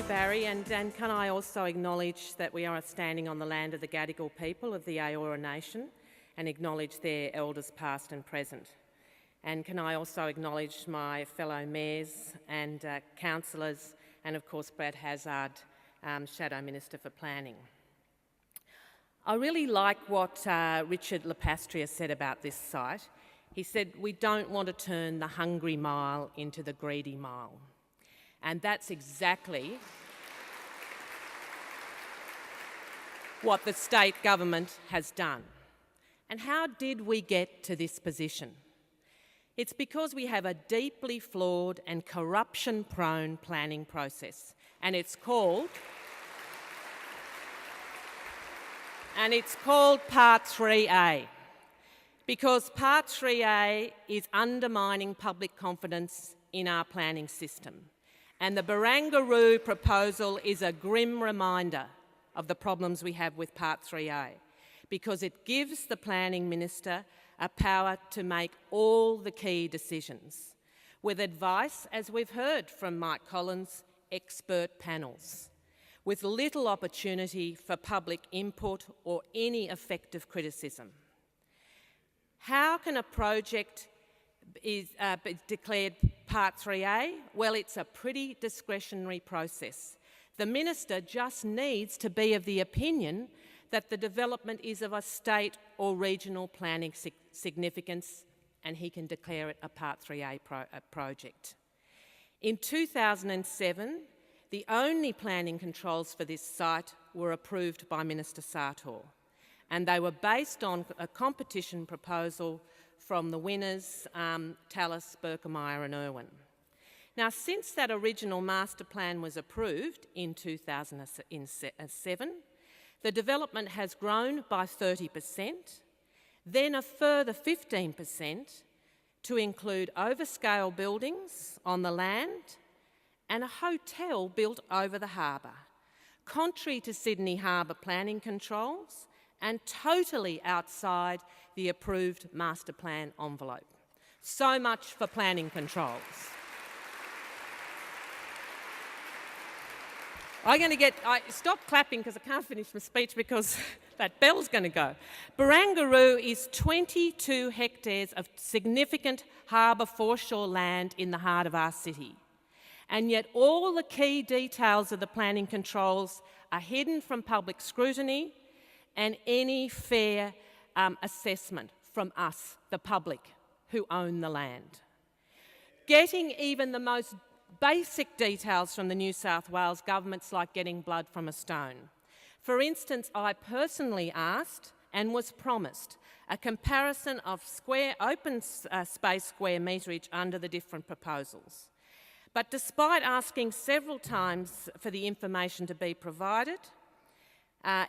Barry, and can I also acknowledge that we are standing on the land of the Gadigal people of the Eora Nation and acknowledge their elders past and present. And can I also acknowledge my fellow mayors and councillors and of course Brad Hazzard, Shadow Minister for Planning. I really like what Richard Lepastria said about this site. He said, we don't want to turn the hungry mile into the greedy mile. And that's exactly what the state government has done. And how did we get to this position? It's because we have a deeply flawed and corruption-prone planning process, and it's called Part 3A, because Part 3A is undermining public confidence in our planning system. And the Barangaroo proposal is a grim reminder of the problems we have with Part 3A, because it gives the Planning Minister a power to make all the key decisions, with advice, as we've heard from Mike Collins, expert panels, with little opportunity for public input or any effective criticism. How can a project be declared Part 3A? Well, it's a pretty discretionary process. The Minister just needs to be of the opinion that the development is of a state or regional planning significance, and he can declare it a Part 3A project. In 2007, the only planning controls for this site were approved by Minister Sartor, and they were based on a competition proposal from the winners, Tallis, Berkemeyer and Irwin. Now, since that original master plan was approved in 2007, the development has grown by 30%, then a further 15% to include overscale buildings on the land and a hotel built over the harbour, contrary to Sydney Harbour planning controls and totally outside the approved master plan envelope. So much for planning controls. Stop clapping because I can't finish my speech because that bell's going to go. Barangaroo is 22 hectares of significant harbour foreshore land in the heart of our city. And yet all the key details of the planning controls are hidden from public scrutiny and any fair assessment from us, the public, who own the land. Getting even the most basic details from the New South Wales government's like getting blood from a stone. For instance, I personally asked and was promised a comparison of open space square meterage under the different proposals. But despite asking several times for the information to be provided,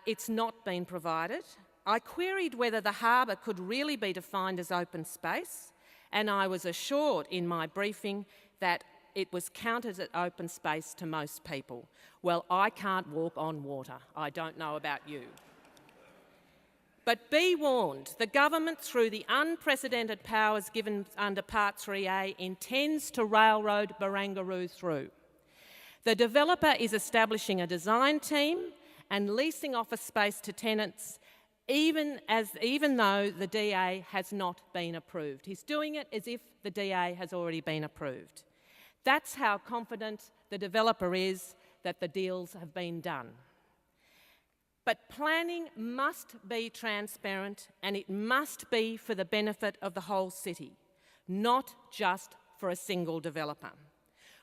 it's not been provided. I queried whether the harbour could really be defined as open space, and I was assured in my briefing that it was counted as open space to most people. Well, I can't walk on water. I don't know about you. But be warned, the government, through the unprecedented powers given under Part 3A, intends to railroad Barangaroo through. The developer is establishing a design team and leasing office space to tenants, even though the DA has not been approved. He's doing it as if the DA has already been approved. That's how confident the developer is that the deals have been done. But planning must be transparent, and it must be for the benefit of the whole city, not just for a single developer.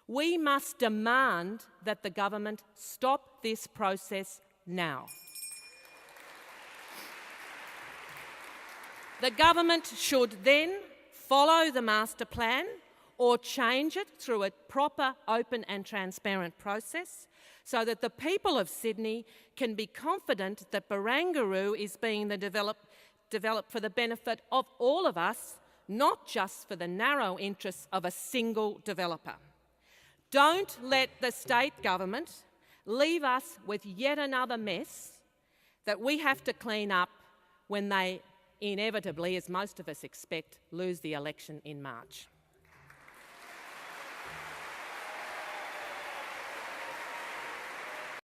We must demand that the government stop this process now. The government should then follow the master plan or change it through a proper, open and transparent process so that the people of Sydney can be confident that Barangaroo is being developed for the benefit of all of us, not just for the narrow interests of a single developer. Don't let the state government leave us with yet another mess that we have to clean up when they inevitably, as most of us expect, lose the election in March.